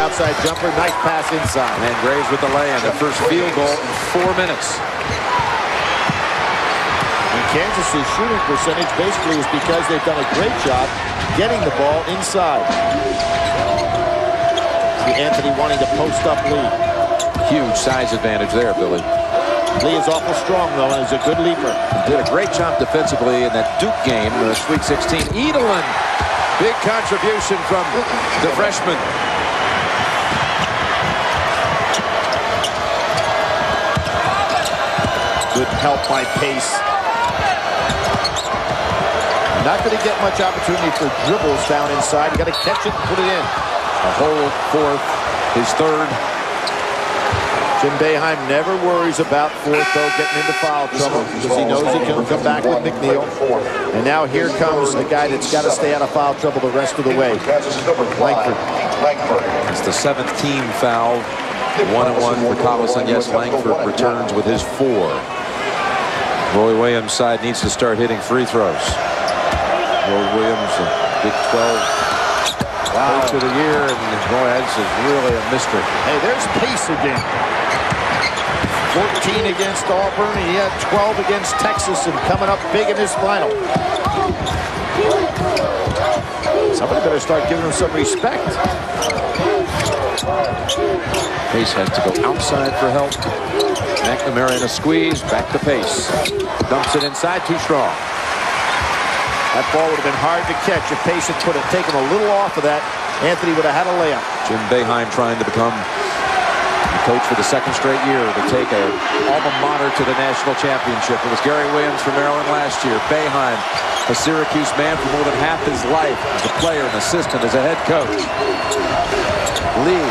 outside jumper. Nice pass inside. And Graves with the lay-in. Their first field goal in 4 minutes. And Kansas's shooting percentage basically is because they've done a great job getting the ball inside. See Anthony wanting to post up Lee. Huge size advantage there, Billy. Lee is awful strong, though, and is a good leaper. Did a great job defensively in that Duke game, the Sweet 16. Edelin, big contribution from the freshman. Good help by Pace. Not going to get much opportunity for dribbles down inside. You got to catch it and put it in. A whole fourth, his third. Jim Boeheim never worries about fourth, though, getting into foul trouble because he knows he can come back with McNeil. And now here comes a guy that's got to stay out of foul trouble the rest of the way. Langford. It's the 7th team foul. 1-1 for Collison. Yes, Langford returns with his 4. Roy Williams' side needs to start hitting free throws. Roy Williams, Big 12 Coach of the year, and boy, that's really a mystery. Hey, there's Pace again. 14 against Auburn. He had 12 against Texas, and coming up big in his final. Somebody better start giving him some respect. Pace has to go outside for help. McNamara in a squeeze. Back to Pace. Dumps it inside. Too strong. That ball would have been hard to catch if Pace had taken a little off of that. Anthony would have had a layup. Jim Boeheim trying to become the coach for the 2nd straight year to take a alma mater to the national championship. It was Gary Williams from Maryland last year. Boeheim, a Syracuse man for more than half his life as a player, an assistant, as a head coach. Lee.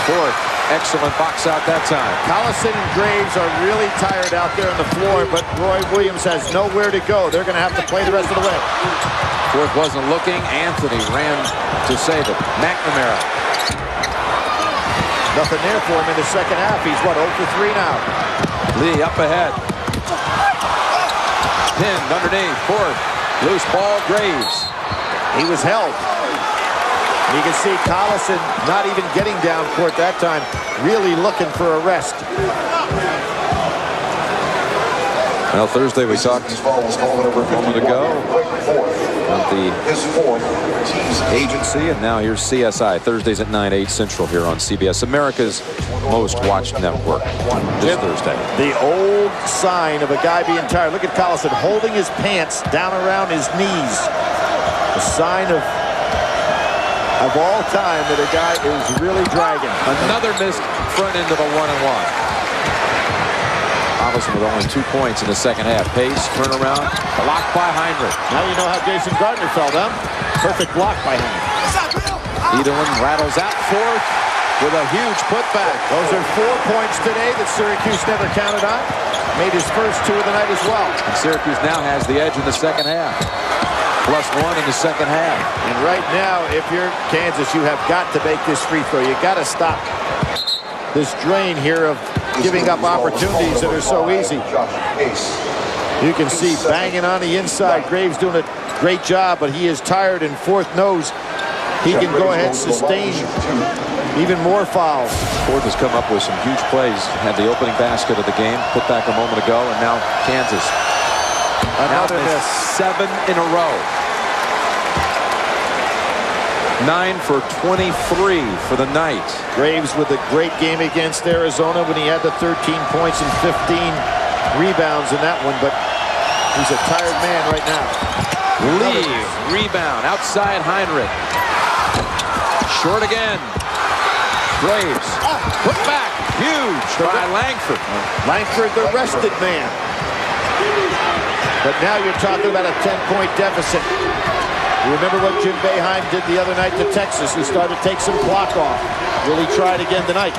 4th. Excellent box out that time. Collison and Graves are really tired out there on the floor, but Roy Williams has nowhere to go. They're going to have to play the rest of the way. 4th wasn't looking. Anthony ran to save it. McNamara. Nothing there for him in the second half. He's, what, 0 for 3 now. Lee up ahead. Pinned underneath. 4th. Loose ball. Graves. He was held. You can see Collison not even getting down court that time, really looking for a rest. Well, Thursday we talked a moment ago about the agency, and now here's CSI. Thursdays at 9/8 Central here on CBS, America's most watched network. This Thursday. The old sign of a guy being tired. Look at Collison holding his pants down around his knees. A sign of all time that a guy is really dragging. Another missed front end of a 1-and-1. Collison with only 2 points in the second half. Pace, turnaround, blocked by Heinrich. Now you know how Jason Gardner fell down. Perfect block by him. Edelin rattles out 4th with a huge putback. Those are 4 points today that Syracuse never counted on. Made his first 2 of the night as well. And Syracuse now has the edge in the second half. +1 in the second half. And right now, if you're Kansas, you have got to make this free throw. You got to stop this drain here of giving up opportunities that are so easy. You can see banging on the inside. Graves doing a great job, but he is tired, and 4th knows he can go ahead and sustain even more fouls. 4th has come up with some huge plays. Had the opening basket of the game, put back a moment ago, and now Kansas. Another miss. 7 in a row. 9 for 23 for the night. Graves with a great game against Arizona when he had the 13 points and 15 rebounds in that one, but he's a tired man right now. Lee, rebound, outside Heinrich. Short again. Graves, put back, huge by Langford. Langford, the rested man. But now you're talking about a 10-point deficit. You remember what Jim Boeheim did the other night to Texas. He started to take some clock off. Will he try it again tonight?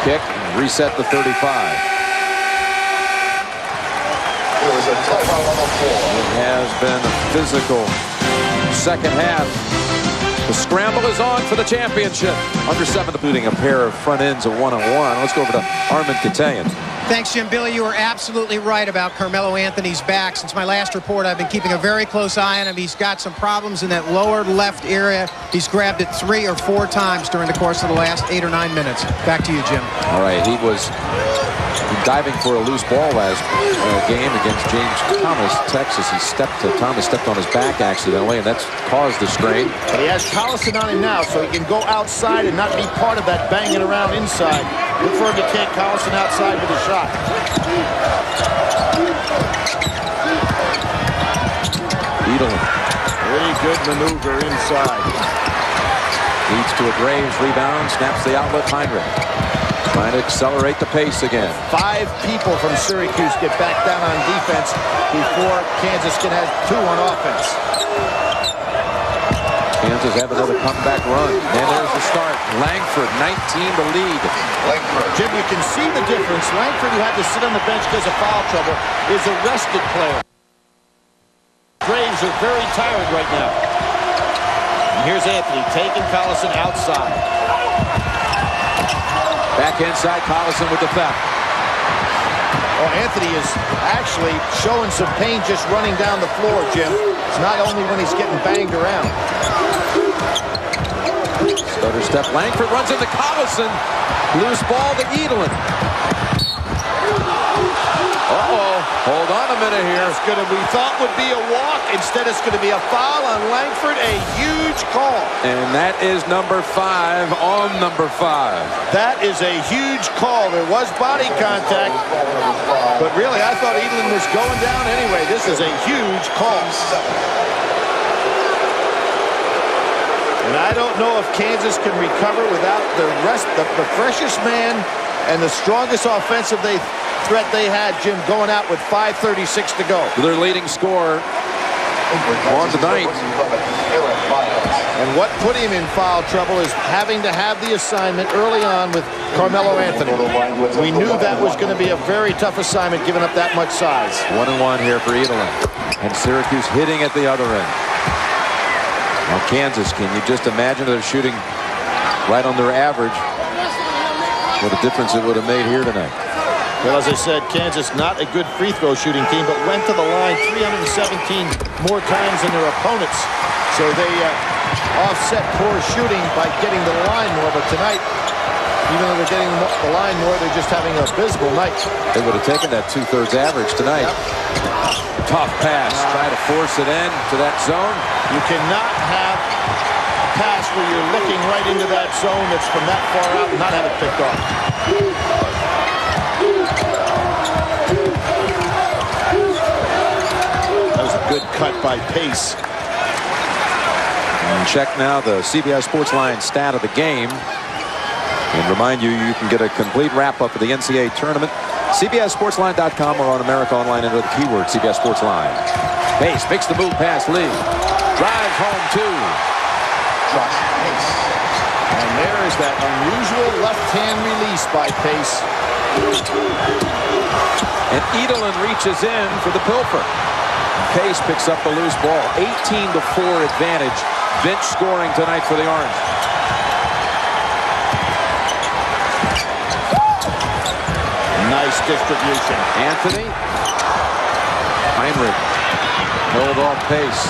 Kick, reset the 35. It has been a physical second half The scramble is on for the championship. Under 7, including a pair of front ends of one-on-one. Let's go over to Armin Katayan. Thanks, Jim. Billy, you were absolutely right about Carmelo Anthony's back. Since my last report, I've been keeping a very close eye on him. He's got some problems in that lower left area. He's grabbed it 3 or 4 times during the course of the last 8 or 9 minutes. Back to you, Jim. All right, he was diving for a loose ball last game against James Thomas, Texas. Thomas stepped on his back accidentally, and that's caused the strain. But he has Collison on him now, so he can go outside and not be part of that banging around inside. Look for him to take Collison outside with a shot. Edelin. Very good maneuver inside. Leads to a Graves rebound, snaps the outlet. Heinrich trying to accelerate the pace again. 5 people from Syracuse get back down on defense before Kansas can have 2 on offense. Kansas have another comeback run. And there's the start. Langford, 19 to lead. Jim, you can see the difference. Langford, who had to sit on the bench because of foul trouble, is a rested player. Braves are very tired right now. And here's Anthony taking Collison outside. Back inside, Collison with the foul. Oh, Anthony is actually showing some pain just running down the floor, Jim. It's not only when he's getting banged around. Stutter step. Langford runs into Collison. Loose ball to Edelin. Uh-oh. Hold on a minute here. It's going to we thought would be a walk. Instead, it's going to be a foul on Langford. A huge call. And that is number 5 on number 5. That is a huge call. There was body contact. But really, I thought Edelin was going down anyway. This is a huge call. And I don't know if Kansas can recover without the freshest man and the strongest offensive threat they had, Jim, going out with 5:36 to go. Their leading scorer on the night. And what put him in foul trouble is having to have the assignment early on with Carmelo Anthony. We knew that was going to be a very tough assignment, giving up that much size. 1-1 here for Edelin. And Syracuse hitting at the other end. Now Kansas, can you just imagine they're shooting right on their average? What a difference it would have made here tonight. Well, as I said, Kansas not a good free throw shooting team, but went to the line 317 more times than their opponents. So they offset poor shooting by getting to the line more. But tonight, even though they're getting the line more, they're just having an abysmal night. They would have taken that 2/3 average tonight. Yep. Tough pass. Try to force it in to that zone. You cannot have a pass where you're looking right into that zone that's from that far out and not have it picked off. That was a good cut by Pace. And check now the CBS Sportsline stat of the game. And remind you, you can get a complete wrap-up of the NCAA tournament. CBSSportsline.com or on America Online, enter the keyword CBS Sportsline. Pace makes the move past Lee. Drives home 2. And there is that unusual left-hand release by Pace. And Edelin reaches in for the pilfer. Pace picks up the loose ball. 18-4 advantage. Bench scoring tonight for the Orange. Nice distribution. Anthony. Heinrich. Held off Pace.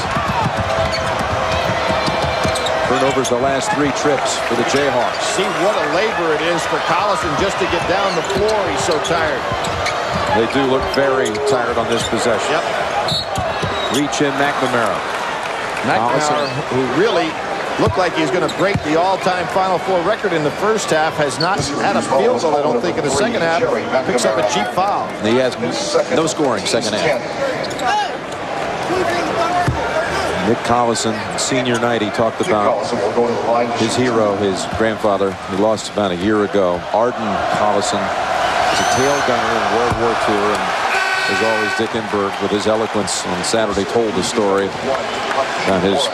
Turnovers the last 3 trips for the Jayhawks. See what a labor it is for Collison just to get down the floor. He's so tired. They do look very tired on this possession. Yep. Reach in McNamara. McNamara, who really looked like he's going to break the all-time Final Four record in the first half, has not had a field goal, I don't think, in the second half. Picks up a cheap foul. He has no scoring second half. Nick Collison, senior night, he talked about his hero, his grandfather. He lost about a year ago. Arden Collison was a tail gunner in World War II, and as always, Dick Enberg, with his eloquence on Saturday, told the story about his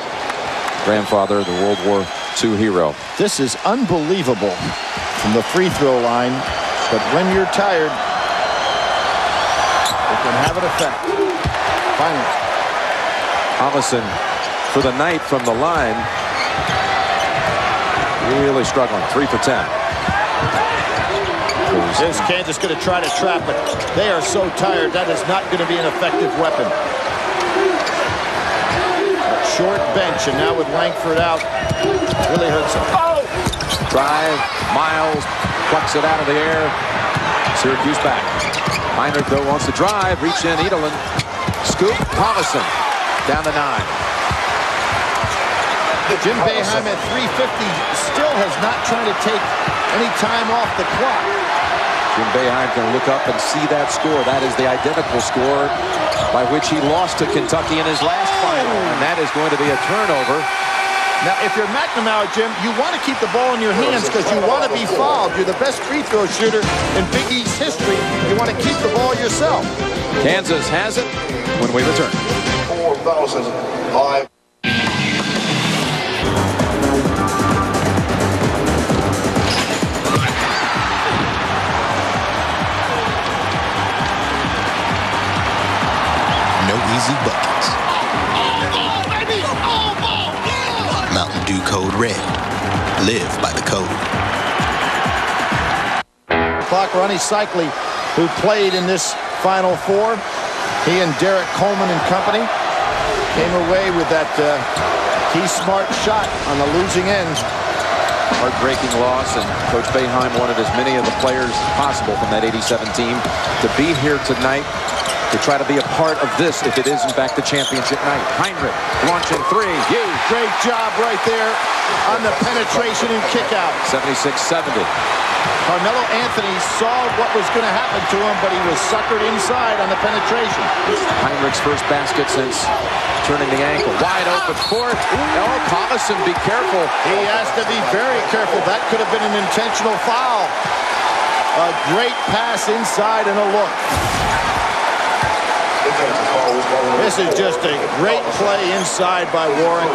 grandfather, the World War II hero. This is unbelievable from the free throw line, but when you're tired, it can have an effect. Finally. Collison for the night from the line. Really struggling. 3 for 10. Is Kansas going to try to trap it? They are so tired. That is not going to be an effective weapon. Short bench, and now with Langford out, really hurts him. Oh! Drive. Miles plucks it out of the air. Syracuse back. Heinrich, though, wants to drive. Reach in. Edelin. Scoop. Collison down the 9. Jim Boeheim at 350 still has not tried to take any time off the clock. Jim Boeheim can look up and see that score. That is the identical score by which he lost to Kentucky in his last final. And that is going to be a turnover. Now, if you're McNamara, Jim, you want to keep the ball in your hands because you want to be fouled. You're the best free throw shooter in Big East history. You want to keep the ball yourself. Kansas has it when we return. 4,005. Easy buckets. Mountain Dew Code Red. Live by the code. Clock, Ronnie Cycli, who played in this Final Four. He and Derek Coleman and company came away with that key smart shot on the losing end. Heartbreaking loss, and Coach Boeheim wanted as many of the players possible from that 87 team to be here tonight to try to be a part of this if it is in fact the championship night. Heinrich launching 3. Huge. Great job right there on the penetration and kick out. 76-70. Carmelo Anthony saw what was going to happen to him, but he was suckered inside on the penetration. Heinrich's first basket since turning the ankle. Wide open court. Oh, Collison, be careful. He has to be very careful. That could have been an intentional foul. A great pass inside and a look. This is just a great play inside by Warren.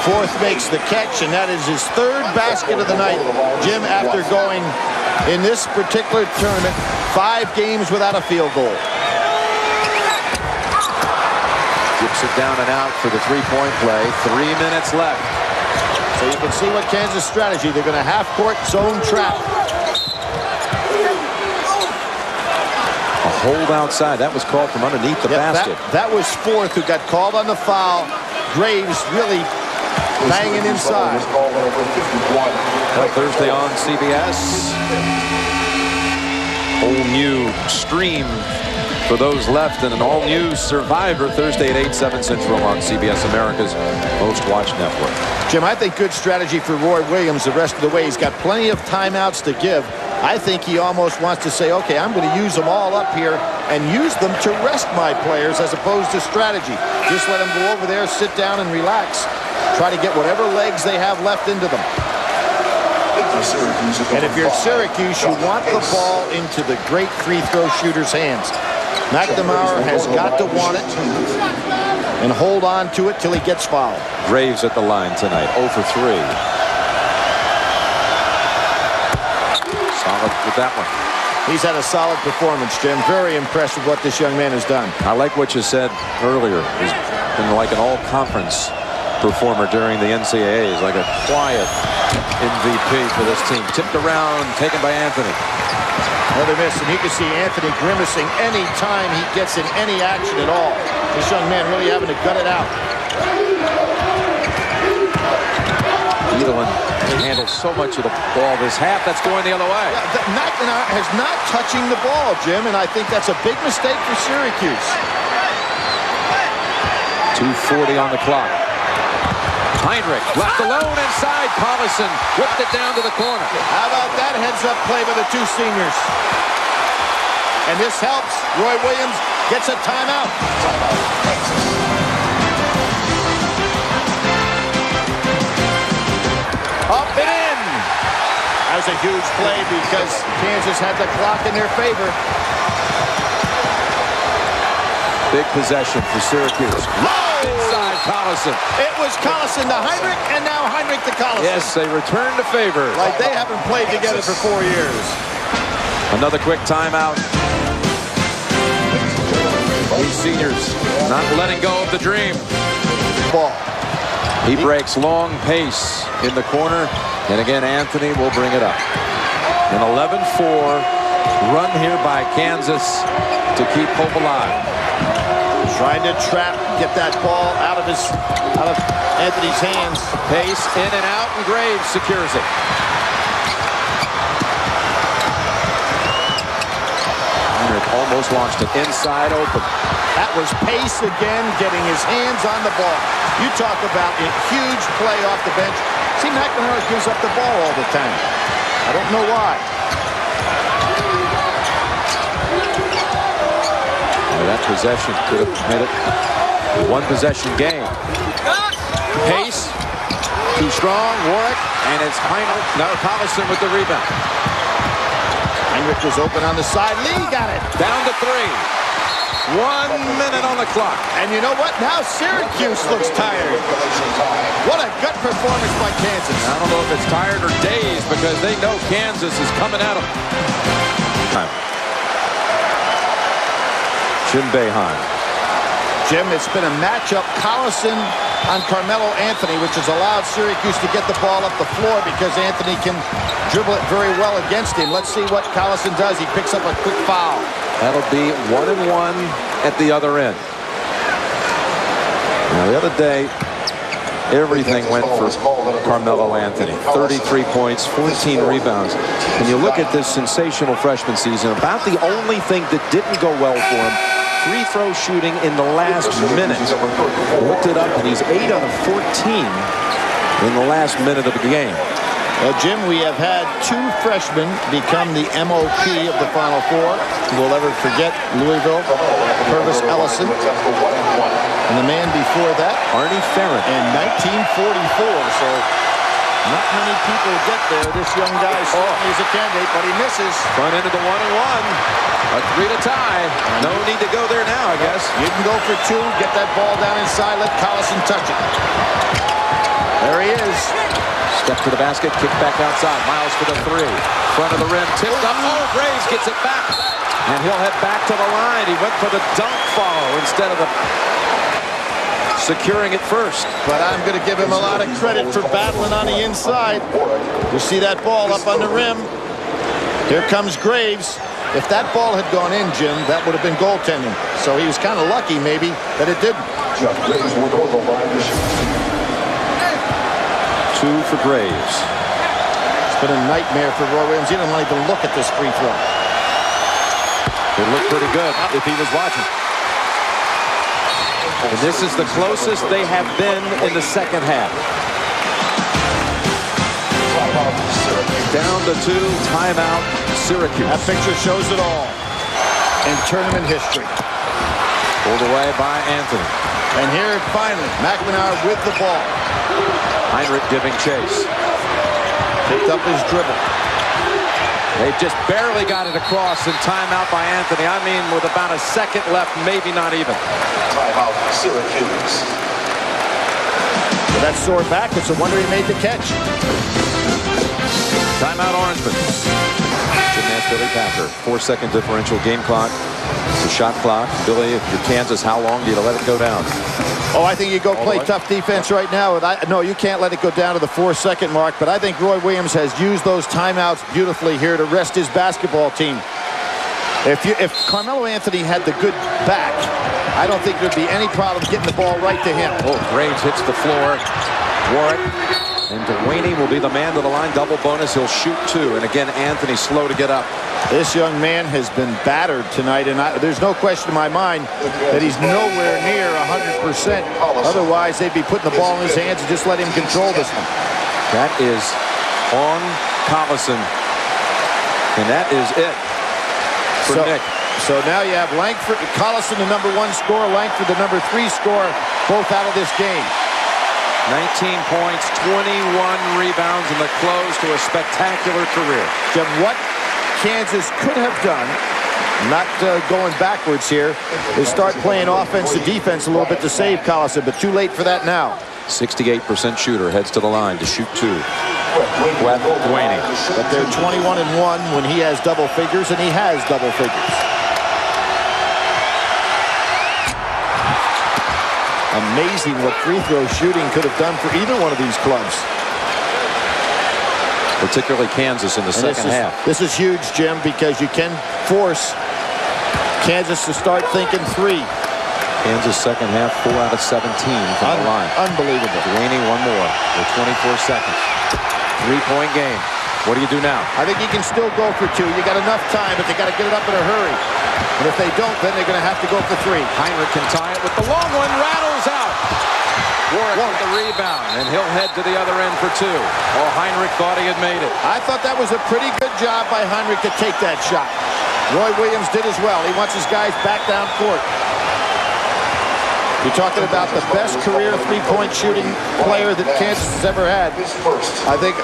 Fourth makes the catch, and that is his 3rd basket of the night. Jim, after going in this particular tournament 5 games without a field goal. Dips it down and out for the 3-point play. 3 minutes left. So you can see what Kansas strategy. They're going to half-court zone trap. A hold outside. That was called from underneath the basket. That was Fourth who got called on the foul. Graves really banging inside. Well, Thursday on CBS. Whole new stream for those left, and an all-new Survivor Thursday at 8, 7 Central on CBS America's most watched network. Jim, I think good strategy for Roy Williams the rest of the way. He's got plenty of timeouts to give. I think he almost wants to say, okay, I'm going to use them all up here and use them to rest my players as opposed to strategy. Just let them go over there, sit down, and relax. Try to get whatever legs they have left into them. And if you're Syracuse, you want the ball into the great free throw shooter's hands. McNamara has got to want it and hold on to it till he gets fouled. Graves at the line tonight, 0 for 3. Solid with that one. He's had a solid performance, Jim. Very impressed with what this young man has done. I like what you said earlier. He's been like an all-conference performer during the NCAA. He's like a quiet MVP for this team. Tipped around, taken by Anthony. Another miss, and you can see Anthony grimacing any time he gets in any action at all. This young man really having to gut it out. Edelin handles so much of the ball this half. That's going the other way. Yeah, McNamara has not touching the ball, Jim, and I think that's a big mistake for Syracuse. 2:40 on the clock. Heinrich left alone inside. Collison whipped it down to the corner. How about that heads-up play by the two seniors? And this helps. Roy Williams gets a timeout. Up and in. That was a huge play because Kansas had the clock in their favor. Big possession for Syracuse. Oh! Inside Collison. It was Collison to Heinrich, and now Heinrich to Collison. Yes, they return to favor. Like they haven't played together for 4 years. Another quick timeout. These seniors not letting go of the dream. Ball. He breaks long pace in the corner. And again, Anthony will bring it up. An 11-4 run here by Kansas to keep hope alive. Trying to trap, get that ball out of Anthony's hands. Pace in and out, and Graves secures it. Almost launched it inside open. That was Pace again, getting his hands on the ball. You talk about a huge play off the bench. See, McNamara gives up the ball all the time. I don't know why. That possession could have made it a one-possession game. Pace, too strong. Warwick, and it's Heinrich. No, Collison with the rebound. Heinrich was open on the side. Lee got it. Down to 3. 1 minute on the clock. And you know what? Now Syracuse looks tired. What a gut performance by Kansas. I don't know if it's tired or dazed because they know Kansas is coming at them. Jim Boeheim. Jim, it's been a matchup. Collison on Carmelo Anthony, which has allowed Syracuse to get the ball up the floor because Anthony can dribble it very well against him. Let's see what Collison does. He picks up a quick foul. That'll be 1-1 at the other end. Now, the other day, everything went for Carmelo Anthony. 33 points, 14 rebounds. When you look at this sensational freshman season, about the only thing that didn't go well for him, free throw shooting in the last minute. Looked it up, and he's 8 out of 14 in the last minute of the game. Well, Jim, we have had 2 freshmen become the MOP of the Final Four. We'll never forget Louisville, Purvis Ellison, and the man before that, Arnie Ferrin, in 1944. So not many people get there. This young guy certainly is a candidate, but he misses. Front end of the 1-1. A 3 to tie. No need to go there now, I guess. You can go for 2, get that ball down inside, let Collison touch it. There he is. Step to the basket, kick back outside. Miles for the 3. Front of the rim, tipped up. Oh, Graves gets it back. And he'll head back to the line. He went for the dunk follow instead of the securing it first. But I'm going to give him a lot of credit for battling on the inside. You see that ball up on the rim. Here comes Graves. If that ball had gone in, Jim, that would have been goaltending. So he was kind of lucky, maybe, that it didn't. 2 for Graves. It's been a nightmare for Roy Williams. He didn't want to even look at this free throw. It looked pretty good if he was watching. And this is the closest they have been in the second half. Down to 2, timeout, Syracuse. That picture shows it all in tournament history. Pulled away by Anthony. And here, finally, McNamara with the ball. Heinrich giving chase. Picked up his dribble. They just barely got it across in timeout by Anthony. I mean, with about a second left, maybe not even. Timeout, Syracuse. With that sore back, it's a wonder he made the catch. Timeout, Orangeman. Gymnast Billy Packer. 4-second differential game clock. It's a shot clock. Billy, if you're Kansas, how long do you let it go down? Oh, I think you go play tough defense right now. No, you can't let it go down to the 4-second mark, but I think Roy Williams has used those timeouts beautifully here to rest his basketball team. If Carmelo Anthony had the good back, I don't think there'd be any problem getting the ball right to him. Oh, Graves hits the floor. Warwick. And Delaney will be the man to the line. Double bonus. He'll shoot 2. And again, Anthony slow to get up. This young man has been battered tonight, and there's no question in my mind that he's nowhere near 100%. Otherwise, they'd be putting the ball in his hands and just let him control this one. That is on Collison. And that is it for Nick. So now you have Langford, Collison, the #1 scorer, Langford, the #3 scorer, both out of this game. 19 points, 21 rebounds, and the close to a spectacular career. Jim, what Kansas could have done, not going backwards here, is start playing offense to defense a little bit to save Collison, but too late for that now. 68% shooter, heads to the line to shoot 2. Webb Delaney. But they're 21-1 when he has double figures, and he has double figures. Amazing what free throw shooting could have done for either one of these clubs. particularly Kansas in the second half. This is huge, Jim, because you can force Kansas to start thinking three. Kansas second half, 4 out of 17 from the line. Unbelievable. Delaney, one more with 24 seconds. 3-point game. What do you do now? I think you can still go for two. You got enough time, but they got to get it up in a hurry. And if they don't, then they're going to have to go for three. Heinrich can tie it with the long one, rattles out. Warwick with the rebound, and he'll head to the other end for two. Oh, Heinrich thought he had made it. I thought that was a pretty good job by Heinrich to take that shot. Roy Williams did as well. He wants his guys back down court. You're talking about the best career three-point shooting player that Kansas has ever had.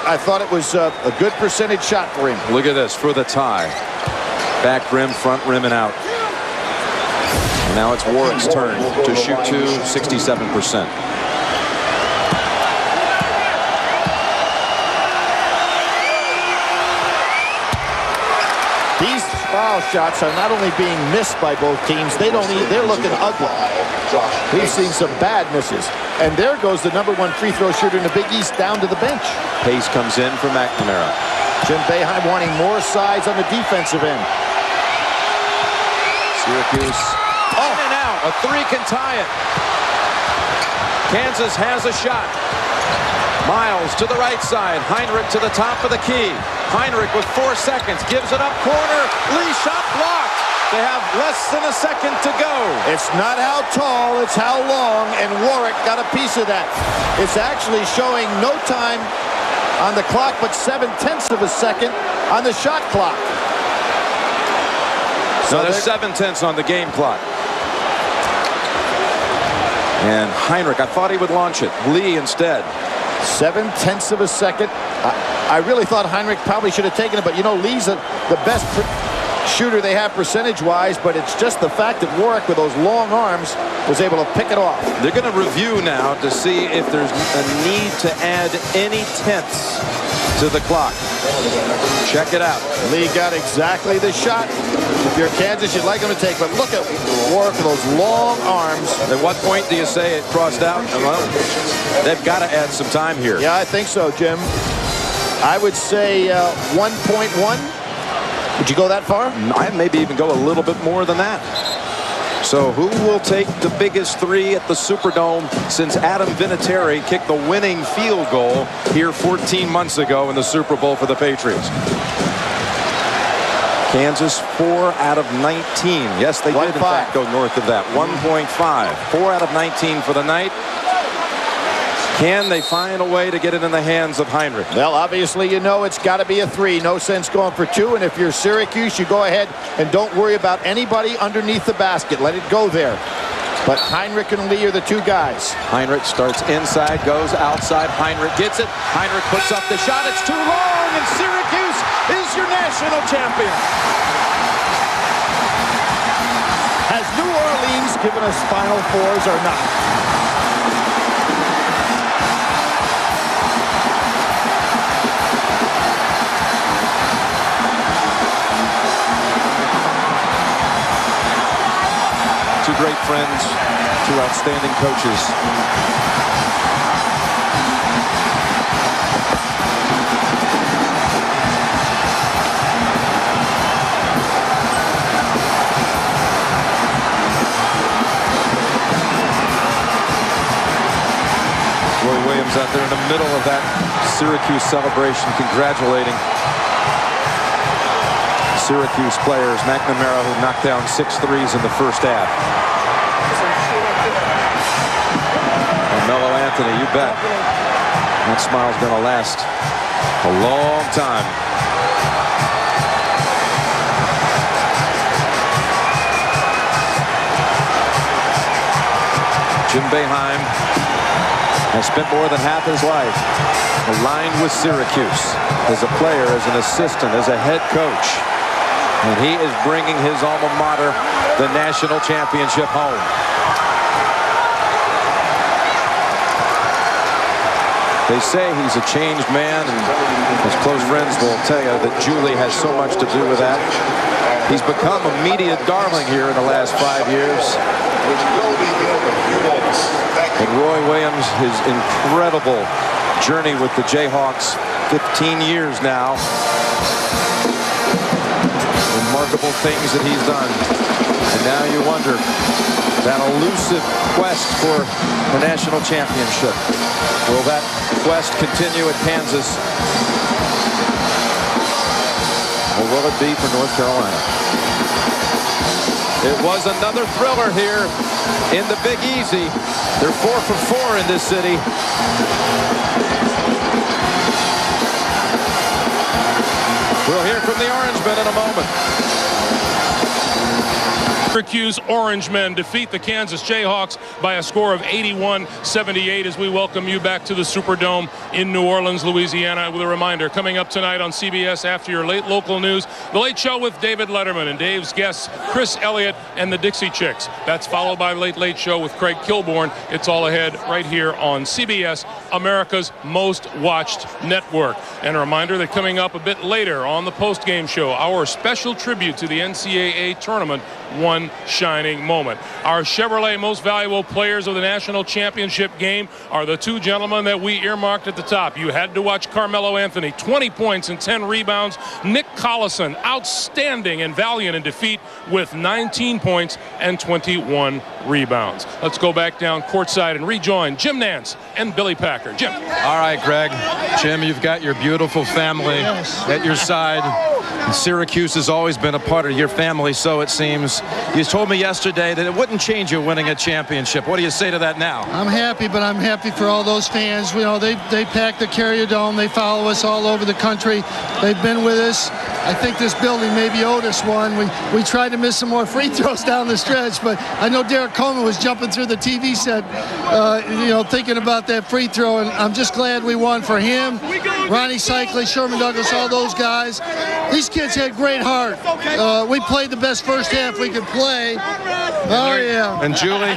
I thought it was a good percentage shot for him. Look at this for the tie. Back rim, front rim, and out. And now it's Warwick's turn to shoot two, 67%. These foul shots are not only being missed by both teams, they're looking ugly. We've seen some bad misses. And there goes the #1 free throw shooter in the Big East down to the bench. Pace comes in for McNamara. Jim Boeheim wanting more size on the defensive end. Syracuse. Oh, in and out. A three can tie it. Kansas has a shot. Miles to the right side. Heinrich to the top of the key. Heinrich with 4 seconds. Gives it up corner. Lee shot blocked. They have less than a second to go. It's not how tall, it's how long, and Warwick got a piece of that. It's actually showing no time on the clock, but 7/10 of a second on the shot clock. So there's 7/10 on the game clock. And Heinrich, I thought he would launch it. Lee instead. 7/10 of a second. I really thought Heinrich probably should have taken it, but you know, Lee's the best shooter they have percentage-wise, but it's just the fact that Warwick, with those long arms, was able to pick it off. They're going to review now to see if there's a need to add any tenths to the clock. Check it out. Lee got exactly the shot. If you're Kansas, you'd like him to take, but look at Warwick with those long arms. At what point do you say it crossed out? Well, they've got to add some time here. Yeah, I think so, Jim. I would say 1.1. Would you go that far? I'd maybe even go a little bit more than that. So who will take the biggest three at the Superdome since Adam Vinatieri kicked the winning field goal here 14 months ago in the Super Bowl for the Patriots? Kansas 4 out of 19. Yes, they did in fact go north of that. 1.5. 4 out of 19 for the night. Can they find a way to get it in the hands of Heinrich? Well, obviously, you know it's got to be a three. No sense going for two. And if you're Syracuse, you go ahead and don't worry about anybody underneath the basket. Let it go there. But Heinrich and Lee are the two guys. Heinrich starts inside, goes outside. Heinrich gets it. Heinrich puts up the shot. It's too long, and Syracuse is your national champion. Has New Orleans given us Final Fours or not? Two great friends, two outstanding coaches. Roy Williams out there in the middle of that Syracuse celebration, congratulating Syracuse players. McNamara, who knocked down 6 threes in the first half. Carmelo Anthony, you bet. That smile's going to last a long time. Jim Boeheim has spent more than half his life aligned with Syracuse as a player, as an assistant, as a head coach. And he is bringing his alma mater the national championship home. They say he's a changed man, and his close friends will tell you that Julie has so much to do with that. He's become a media darling here in the last 5 years. And Roy Williams, his incredible journey with the Jayhawks 15 years now. Remarkable things that he's done. And now you wonder, that elusive quest for the national championship, will that quest continue at Kansas? Or will it be for North Carolina? It was another thriller here in the Big Easy. They're 4 for 4 in this city. We'll hear from the Orangemen in a moment. Syracuse Orangemen defeat the Kansas Jayhawks by a score of 81-78 as we welcome you back to the Superdome in New Orleans, Louisiana. With a reminder, coming up tonight on CBS after your late local news, The Late Show with David Letterman and Dave's guests, Chris Elliott and the Dixie Chicks. That's followed by Late Show with Craig Kilborn. It's all ahead right here on CBS, America's most watched network. And a reminder that coming up a bit later on the postgame show, our special tribute to the NCAA tournament, One Shining Moment. Our Chevrolet Most Valuable Players of the National Championship game are the two gentlemen that we earmarked at the top. You had to watch Carmelo Anthony, 20 points and 10 rebounds. Nick Collison, outstanding and valiant in defeat with 19 points and 21 rebounds. Let's go back down courtside and rejoin Jim Nance and Billy Packer. Jim. All right, Greg. Jim, you've got your beautiful family at your side. And Syracuse has always been a part of your family, so it seems. You told me yesterday that it wouldn't change you winning a championship. What do you say to that now? I'm happy, but I'm happy for all those fans. You know, they pack the Carrier Dome. They follow us all over the country. They've been with us. I think this building maybe owed us one. We tried to miss some more free throws down the stretch, but I know Derek Coleman was jumping through the TV set, you know, thinking about that free throw, and I'm just glad we won for him. Ronnie Cycli, Sherman Douglas, all those guys. These kids had great heart. We played the best first half we could play. Oh, yeah. And Julie?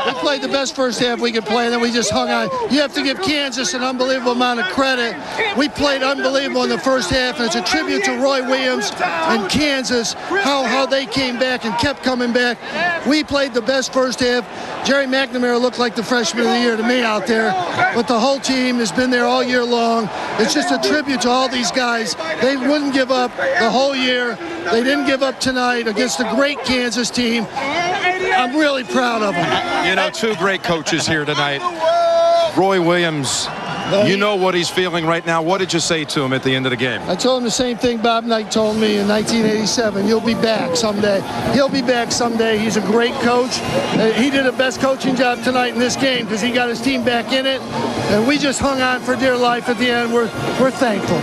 We played the best first half we could play, and then we just hung on. You have to give Kansas an unbelievable amount of credit. We played unbelievable in the first half, and it's a tribute to Roy Williams and Kansas, how they came back and kept coming back. We played the best first half. Jerry McNamara looked like the freshman of the year to me out there, but the whole team has been there all year long. It's just a tribute to all these guys. They wouldn't give up the whole year. They didn't give up tonight against a great Kansas team. I'm really proud of them. You know, two great coaches here tonight. Roy Williams, you know what he's feeling right now. What did you say to him at the end of the game? I told him the same thing Bob Knight told me in 1987. You'll be back someday. He'll be back someday. He's a great coach. He did a best coaching job tonight in this game because he got his team back in it. And we just hung on for dear life at the end. We're thankful.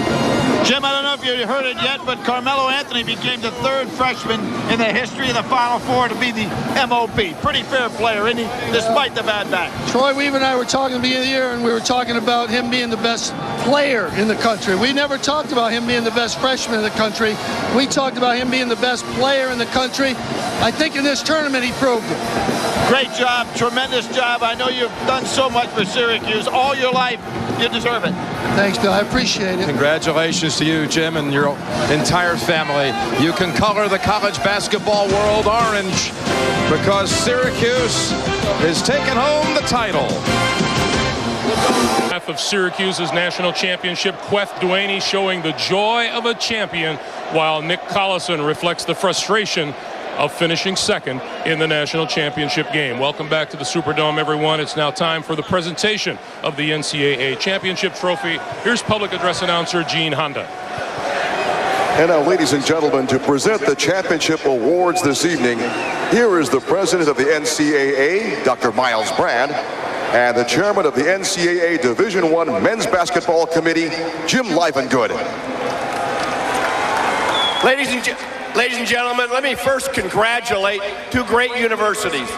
Jim, I don't know if you heard it yet, but Carmelo Anthony became the third freshman in the history of the Final Four to be the MOP. Pretty fair player, isn't he? Despite the bad back. Troy Weaver and I were talking at the beginning of the year, and we were talking about him being the best player in the country. We never talked about him being the best freshman in the country. We talked about him being the best player in the country. I think in this tournament he proved it. Great job, tremendous job. I know you've done so much for Syracuse all your life. You deserve it. Thanks, Bill. I appreciate it. Congratulations to you, Jim, and your entire family. You can color the college basketball world orange because Syracuse is taking home the title. Half of Syracuse's national championship, Queth Duaney showing the joy of a champion, while Nick Collison reflects the frustration of finishing second in the national championship game. Welcome back to the Superdome, everyone. It's now time for the presentation of the NCAA championship trophy. Here's public address announcer Gene Honda. And now, ladies and gentlemen, to present the championship awards this evening, here is the president of the NCAA, Dr. Miles Brand, and the chairman of the NCAA Division I Men's Basketball Committee, Jim Livengood. Ladies and gentlemen, let me first congratulate two great universities,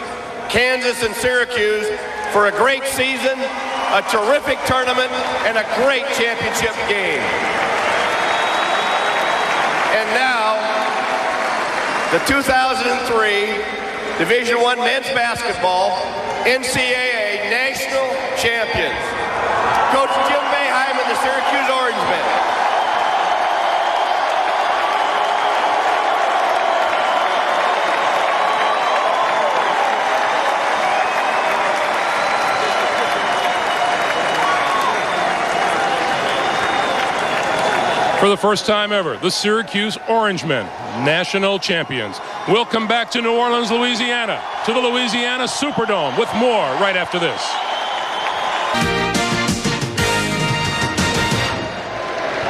Kansas and Syracuse, for a great season, a terrific tournament, and a great championship game. And now, the 2003 Division I Men's Basketball NCAA National Champions, Coach Jim Boeheim and the Syracuse Orangemen. For the first time ever, the Syracuse Orangemen, national champions, will come back to New Orleans, Louisiana, to the Louisiana Superdome with more right after this.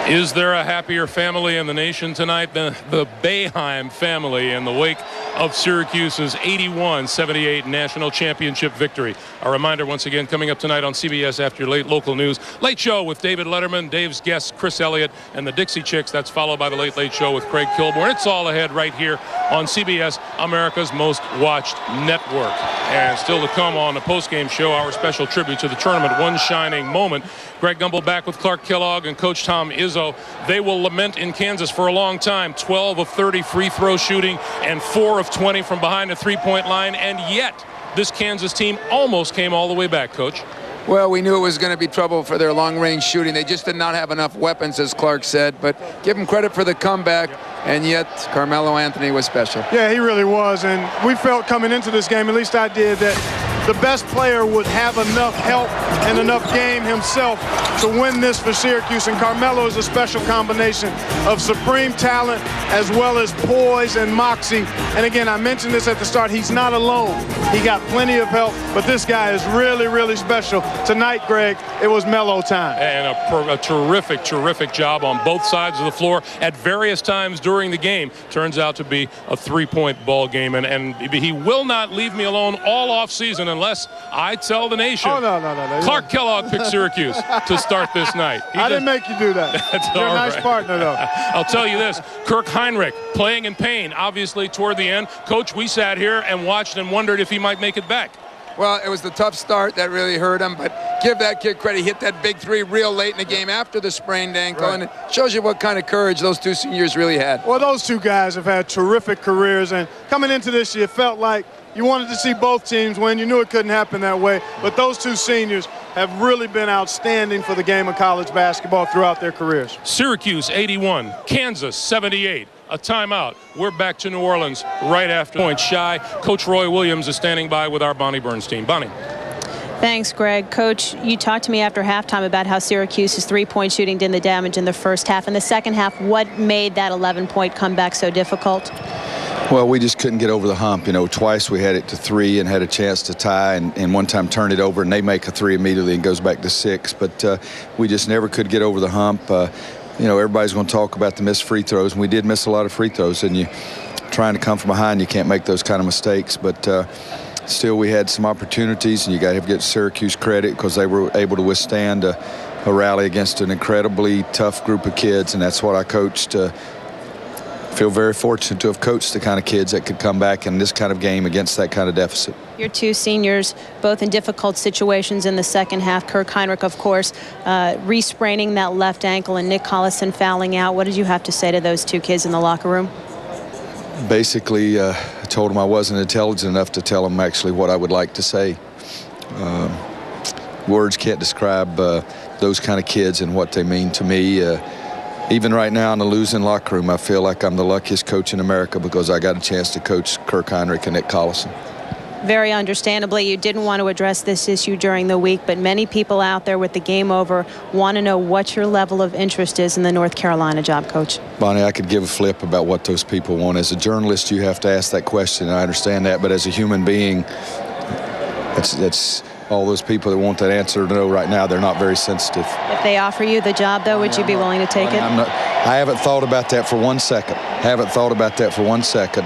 Is there a happier family in the nation tonight than the Boeheim family in the wake of Syracuse's 81-78 national championship victory? A reminder once again, coming up tonight on CBS after your late local news. Late Show with David Letterman, Dave's guests Chris Elliott and the Dixie Chicks. That's followed by the Late Late Show with Craig Kilborn. It's all ahead right here on CBS, America's most watched network. And still to come on the postgame show, our special tribute to the tournament, One Shining Moment. Greg Gumbel back with Clark Kellogg and Coach Tom Izzo. They will lament in Kansas for a long time. 12 of 30 free throw shooting and 4 of 20 from behind the three-point line. And yet, this Kansas team almost came all the way back, Coach. Well, we knew it was going to be trouble for their long-range shooting. They just did not have enough weapons, as Clark said. But give them credit for the comeback. And yet, Carmelo Anthony was special. Yeah, he really was. And we felt coming into this game, at least I did, that the best player would have enough help and enough game himself to win this for Syracuse. And Carmelo is a special combination of supreme talent as well as poise and moxie. And again, I mentioned this at the start, he's not alone. He got plenty of help, but this guy is really, really special. Tonight, Greg, it was Melo time. And a terrific, terrific job on both sides of the floor at various times during the game. Turns out to be a three-point ball game. And he will not leave me alone all offseason unless I tell the nation. Oh, no. Clark Kellogg picked Syracuse to start this night. I didn't make you do that. That's You're all a nice right. partner, though. I'll tell you this, Kirk Heinrich playing in pain, obviously toward the end. Coach, we sat here and watched and wondered if he might make it back. Well, it was the tough start that really hurt him, but give that kid credit. He hit that big three real late in the game after the sprained ankle, Right. and it shows you what kind of courage those two seniors really had. Well, those two guys have had terrific careers, and coming into this year, it felt like you wanted to see both teams win. You knew it couldn't happen that way, but those two seniors have really been outstanding for the game of college basketball throughout their careers. Syracuse 81, Kansas 78. A timeout. We're back to New Orleans right after point shy. Coach Roy Williams is standing by with our Bonnie Bernstein. Bonnie. Thanks, Greg. Coach, you talked to me after halftime about how Syracuse's three-point shooting did the damage in the first half. In the second half, what made that 11-point comeback so difficult? Well, we just couldn't get over the hump. You know, twice we had it to 3 and had a chance to tie, and one time turned it over, and they make a 3 immediately and goes back to 6. But we just never could get over the hump. You know, everybody's going to talk about the missed free throws, and we did miss a lot of free throws. And you trying to come from behind, you can't make those kind of mistakes. But still, we had some opportunities, and you got to give Syracuse credit because they were able to withstand a rally against an incredibly tough group of kids, and that's what I coached. Feel very fortunate to have coached the kind of kids that could come back in this kind of game against that kind of deficit. Your two seniors, both in difficult situations in the second half. Kirk Heinrich, of course, re-spraining that left ankle, and Nick Collison fouling out. What did you have to say to those two kids in the locker room? Basically, I told them I wasn't intelligent enough to tell them actually what I would like to say. Words can't describe those kind of kids and what they mean to me. Even right now in the losing locker room, I feel like I'm the luckiest coach in America because I got a chance to coach Kirk Heinrich and Nick Collison. Very understandably, you didn't want to address this issue during the week, but many people out there with the game over want to know what your level of interest is in the North Carolina job, Coach. Bonnie, I could give a flip about what those people want. As a journalist, you have to ask that question, and I understand that, but as a human being, that's all those people that want that answer to know right now, they're not very sensitive. If they offer you the job, though, would you be willing to take it? I haven't thought about that for 1 second.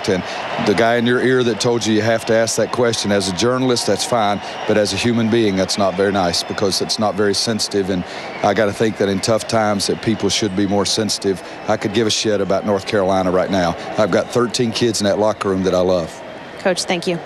And the guy in your ear that told you have to ask that question, as a journalist, that's fine. But as a human being, that's not very nice because it's not very sensitive. And I got to think that in tough times that people should be more sensitive. I could give a shit about North Carolina right now. I've got 13 kids in that locker room that I love. Coach, thank you.